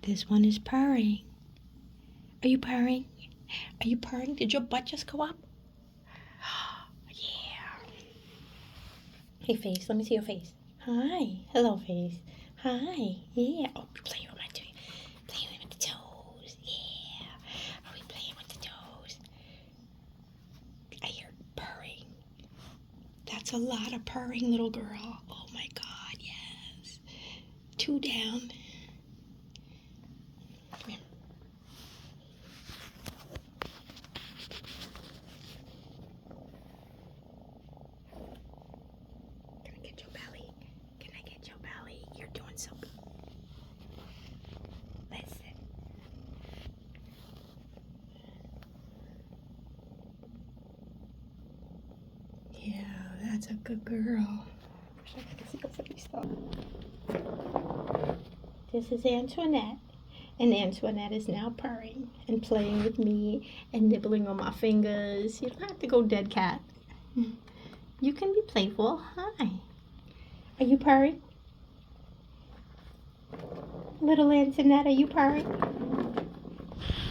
This one is purring. Are you purring? Are you purring? Did your butt just go up? Yeah. Hey, face. Let me see your face. Hi. Hello, face. Hi. Yeah. Oh, you're playing with my toes. Playing with the toes. Yeah. Are we playing with the toes? I hear purring. That's a lot of purring, little girl. Oh my God, yes. 2 down. Come here. Can I get your belly? Can I get your belly? You're doing so good. Listen. Yeah, that's a good girl. Wish I could see your face though. This is Antoinette. And Antoinette is now purring and playing with me and nibbling on my fingers. You don't have to go dead cat. You can be playful. Hi. Are you purring? Little Antoinette, are you purring?